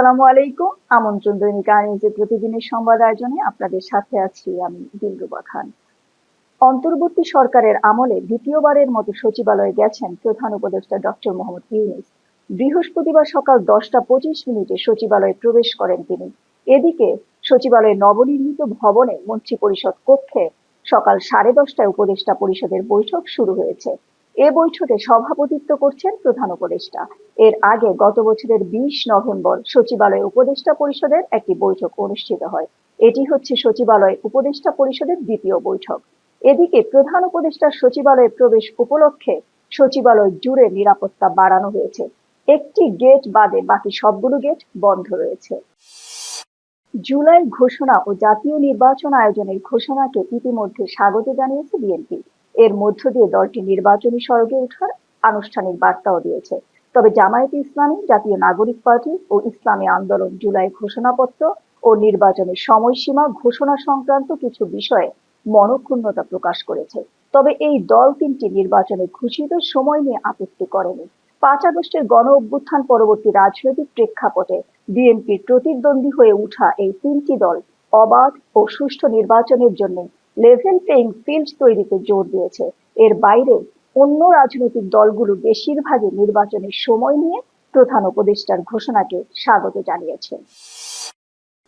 আসসালামু আলাইকুম। আমন্ত্রণ দৈনিক নিউজের প্রতিদিনের সংবাদ আয়োজনে আপনাদের সাথে আছি আমি দিলরুবা খান। অন্তর্বর্তী সরকারের আমলে দ্বিতীয়বারের মতো সচিবালয়ে গেছেন প্রধান উপদেষ্টা ডক্টর মোহাম্মদ ইউনূস। বৃহস্পতিবার সকাল 10টা 25 মিনিটে সচিবালয়ে প্রবেশ করেন তিনি। এদিকে সচিবালয়ের নবনির্মিত ভবনে মন্ত্রিপরিষদ কক্ষে সকাল 10:30টায় উপদেষ্টা পরিষদের বৈঠক শুরু হয়েছে। এ বৈঠকে সভাপতিত্ব করছেন প্রধান উপদেষ্টা। এর আগে গত বছরের 20 নভেম্বর সচিবালয় উপদেষ্টা পরিষদের একটি বৈঠক অনুষ্ঠিত হয়। এটি হচ্ছে সচিবালয় উপদেষ্টা পরিষদের দ্বিতীয় বৈঠক। এদিকে প্রধান উপদেষ্টার সচিবালয়ে প্রবেশ উপলক্ষে সচিবালয় জুড়ে নিরাপত্তা বাড়ানো হয়েছে। একটি গেট বাদে বাকি সবগুলো গেট বন্ধ রয়েছে। জুলাই ঘোষণা ও জাতীয় নির্বাচন আয়োজনের ঘোষণাকে ইতিমধ্যে স্বাগত জানিয়েছে বিএনপি। এর মধ্য দিয়ে দলটি নির্বাচনী সড়কে ওঠার আনুষ্ঠানিক বার্তাও দিয়েছে। তবে জামায়াতে ইসলামী, জাতীয় নাগরিক পার্টি ও ইসলামী আন্দোলন জুলাই ঘোষণাপত্র ও নির্বাচনের সময়সীমা ঘোষণা সংক্রান্ত কিছু বিষয়ে মনক্ষুণ্ণতা প্রকাশ করেছে। তবে এই দল তিনটি নির্বাচনের ঘোষিত সময় নিয়ে আপত্তি করেনি। 5 আগস্টের গণ-অভ্যুত্থান পরবর্তী রাজনৈতিক প্রেক্ষাপটে বিএনপির প্রতিদ্বন্দ্বী হয়ে ওঠা এই তিনটি দল অবাধ ও সুষ্ঠু নির্বাচনের জন্য লেভেল প্লেইং ফিল্ড তৈরিতে জোর দিয়েছে। এর বাইরে অন্য রাজনৈতিক দলগুলো বেশিরভাগই নির্বাচনের সময় নিয়ে প্রধান উপদেষ্টার ঘোষণাকে স্বাগত জানিয়েছে।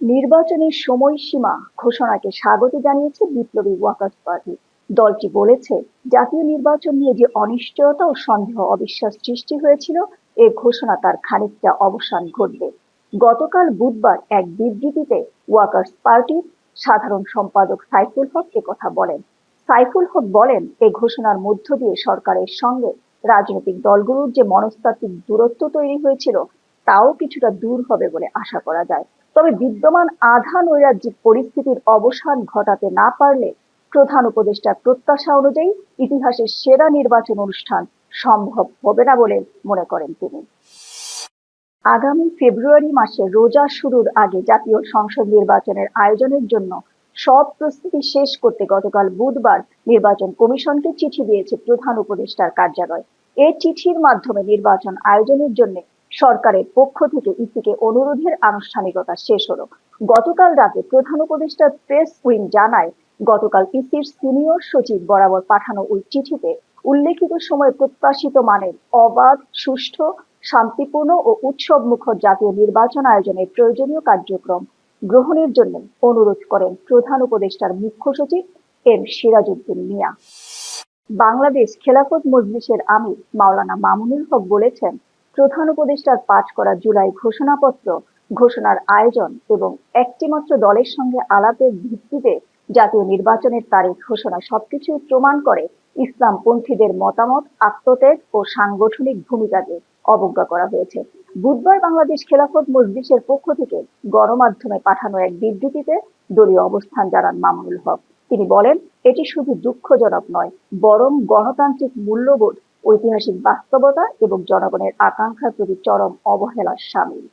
নির্বাচনের সময়সীমা ঘোষণাকে স্বাগত জানিয়েছে বিপ্লবী ওয়ার্কার্স পার্টি। দলটি বলেছে, জাতীয় নির্বাচন নিয়ে যে অনিশ্চয়তা ও সন্দেহ অবিশ্বাস সৃষ্টি হয়েছিল, এ ঘোষণা তার খানিকটা অবসান ঘটবে। গতকাল বুধবার এক বিবৃতিতে ওয়ার্কার্স পার্টির সাধারণ সম্পাদক সাইফুল হক একথা বলেন। সাইফুল হক বলেন, এ ঘোষণার মধ্য দিয়ে সরকারের সঙ্গে রাজনৈতিক দলগুলোর যে মনস্তাত্ত্বিক দূরত্ব তৈরি হয়েছিল, তাও কিছুটা দূর হবে বলে আশা করা যায়। তবে বিদ্যমান আধা নৈরাজ্যিক পরিস্থিতির অবসান ঘটাতে না পারলে প্রধান উপদেষ্টার প্রত্যাশা অনুযায়ী ইতিহাসের সেরা নির্বাচন অনুষ্ঠান সম্ভব হবে না বলে মনে করেন তিনি। আগামী ফেব্রুয়ারি মাসে রোজা শুরুর আগে জাতীয় সংসদ নির্বাচনের আয়োজনের জন্য সব প্রস্তুতি শেষ করতে গতকাল বুধবার নির্বাচন কমিশনকে চিঠি দিয়েছে প্রধান উপদেষ্টার কার্যালয়। এই চিঠির মাধ্যমে নির্বাচন আয়োজনের জন্য সরকারের পক্ষ থেকে ইসিকে অনুরোধের আনুষ্ঠানিকতা শেষ হলো। গতকাল রাতে প্রধান উপদেষ্টার প্রেস উইং জানায়, গতকাল ইসির সিনিয়র সচিব বরাবর পাঠানো ওই চিঠিতে উল্লেখিত সময়ে প্রত্যাশিত মানের অবাধ, সুষ্ঠু, শান্তিপূর্ণ ও উৎসবমুখর জাতীয় নির্বাচন আয়োজনের প্রয়োজনীয় কার্যক্রম গ্রহণের জন্য অনুরোধ করেন প্রধান উপদেষ্টার মুখ্য সচিব এম সিরাজউদ্দিন মিয়া। বাংলাদেশ খেলাফত মজলিসের আমির মাওলানা মামুনুল হক বলেছেন, প্রধান উপদেষ্টার পাঠ করা জুলাই ঘোষণাপত্র, ঘোষণার আয়োজন এবং একটিমাত্র দলের সঙ্গে আলাপের ভিত্তিতে জাতীয় নির্বাচনের তারিখ ঘোষণা সবকিছুই প্রমাণ করে ইসলামপন্থীদের মতামত, আত্মত্যাগ ও সাংগঠনিক ভূমিকাকে অবজ্ঞা করা হয়েছে। বুধবার বাংলাদেশ খেলাফত মজলিসের পক্ষ থেকে গণমাধ্যমে পাঠানো এক বিবৃতিতে দলীয় অবস্থান জানান মামুনুল হক। তিনি বলেন, এটি শুধু দুঃখজনক নয়, বরং গণতান্ত্রিক মূল্যবোধ, ঐতিহাসিক বাস্তবতা এবং জনগণের আকাঙ্ক্ষার প্রতি চরম অবহেলার শামিল।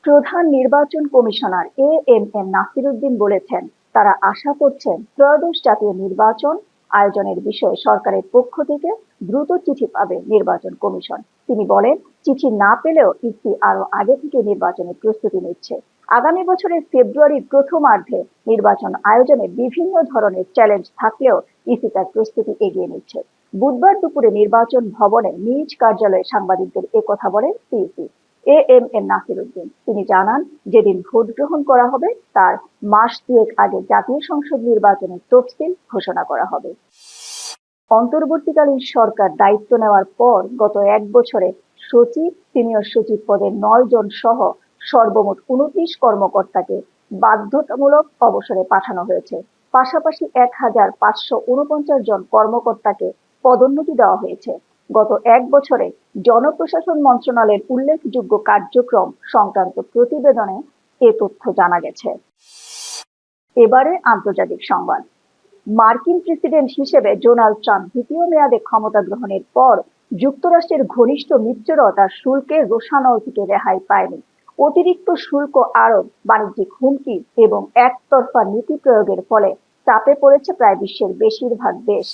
প্রধান নির্বাচন কমিশনার এএমএম নাসির উদ্দিন বলেছেন, তারা আশা করছেন ত্রয়োদশ জাতীয় নির্বাচন আয়োজনের বিষয়ে সরকারের পক্ষ থেকে দ্রুত চিঠি পাবে নির্বাচন কমিশন। তিনি বলেন, চিঠি না পেলেও ইসি আরো আগে থেকে নির্বাচনের প্রস্তুতি নিচ্ছে। আগামী বছরের ফেব্রুয়ারির প্রথমার্ধে নির্বাচন আয়োজনে বিভিন্ন ধরনের চ্যালেঞ্জ থাকলেও ইসি তার প্রস্তুতি এগিয়ে নিচ্ছে। বুধবার দুপুরে নির্বাচন ভবনে নিজ কার্যালয়ে সাংবাদিকদের একথা বলেন সিইসি এএমএম নাসির উদ্দিন। তিনি জানান, যেদিন ভোট গ্রহণ করা হবে তার মাস দুয়েক আগে জাতীয় সংসদ নির্বাচনের তফসিল ঘোষণা করা হবে। অন্তর্বর্তীকালীন সরকার দায়িত্ব নেওয়ার পর গত 1 বছরে সচিব, সিনিয়র সচিব পদের 9 জন সহ সর্বমোট 29 কর্মকর্তাকে বাধ্যতামূলক অবসরে পাঠানো হয়েছে। পাশাপাশি 1549 জন কর্মকর্তাকে পদোন্নতি দেওয়া হয়েছে। গত 1 বছরে জনপ্রশাসন মন্ত্রণালয়ের উল্লেখযোগ্য কার্যক্রম সংক্রান্ত প্রতিবেদনে এ তথ্য জানা গেছে। এবারে আন্তর্জাতিক সংবাদ। মার্কিন প্রেসিডেন্ট হিসেবে ডোনাল্ড ট্রাম্প দ্বিতীয় মেয়াদে ক্ষমতা গ্রহণের পর যুক্তরাষ্ট্রের ঘনিষ্ঠ মিত্ররা তার শুল্কের রোষানল থেকে রেহাই পায়নি। অতিরিক্ত শুল্ক আরোপ, বাণিজ্যিক হুমকি এবং একতরফা নীতি প্রয়োগের ফলে চাপে পড়েছে প্রায় বিশ্বের বেশিরভাগ দেশ।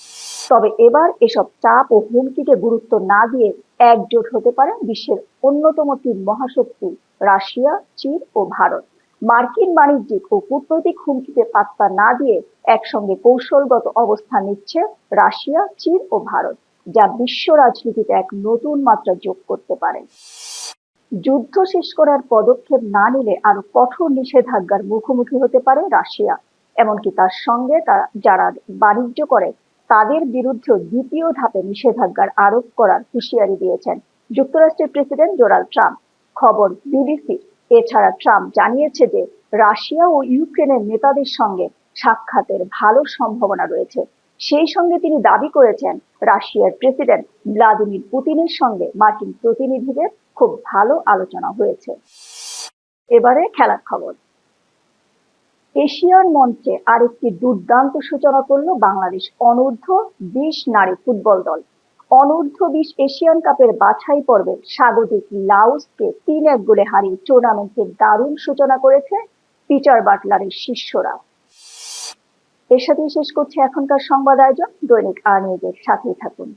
তবে এবার এসব চাপ ও হুমকিকে গুরুত্ব না দিয়ে একজোট হতে পারে বিশ্বের অন্যতম 3 মহাশক্তি রাশিয়া, চীন ও ভারত। মার্কিন বাণিজ্যিক ও কূটনৈতিক হুমকিতে পাত্তা না দিয়ে একসঙ্গে কৌশলগত অবস্থান নিচ্ছে রাশিয়া, চীন ও ভারত, যা বিশ্ব রাজনীতিতে এক নতুন মাত্রা যোগ করতে পারে। যুদ্ধ শেষ করার পদক্ষেপ না নিলে আরো কঠোর নিষেধাজ্ঞার মুখোমুখি হতে পারে রাশিয়া। এমনকি তার সঙ্গে যারা বাণিজ্য করে তাদের বিরুদ্ধেও দ্বিতীয় ধাপে নিষেধাজ্ঞার আরোপ করার হুঁশিয়ারি দিয়েছেন যুক্তরাষ্ট্রের প্রেসিডেন্ট ডোনাল্ড ট্রাম্প। খবর বিবিসি। এছাড়া ট্রাম্প জানিয়েছে যে রাশিয়া ও ইউক্রেনের নেতাদের সঙ্গে সাক্ষাতের ভালো সম্ভাবনা রয়েছে। সেই সঙ্গে তিনি দাবি করেছেন রাশিয়ার প্রেসিডেন্ট ভ্লাদিমির পুতিনের সঙ্গে মার্কিন প্রতিনিধিদের খুব ভালো আলোচনা হয়েছে। এবারে খেলার খবর। এশিয়ার মঞ্চে আরেকটি দুর্দান্ত সূচনা করল বাংলাদেশ অনূর্ধ্ব-20 নারী ফুটবল দল। অনূর্ধ্ব-20 এশিয়ান কাপের বাছাই পর্বে স্বাগতিক লাওসকে 3-1 গোলে হারিয়ে টুর্নামেন্টের দারুণ সূচনা করেছে পিটার বাটলারের শিষ্যরা। এর সাথেই শেষ করছে এখনকার সংবাদ আয়োজন। দৈনিক আর নিউজের সাথেই থাকুন।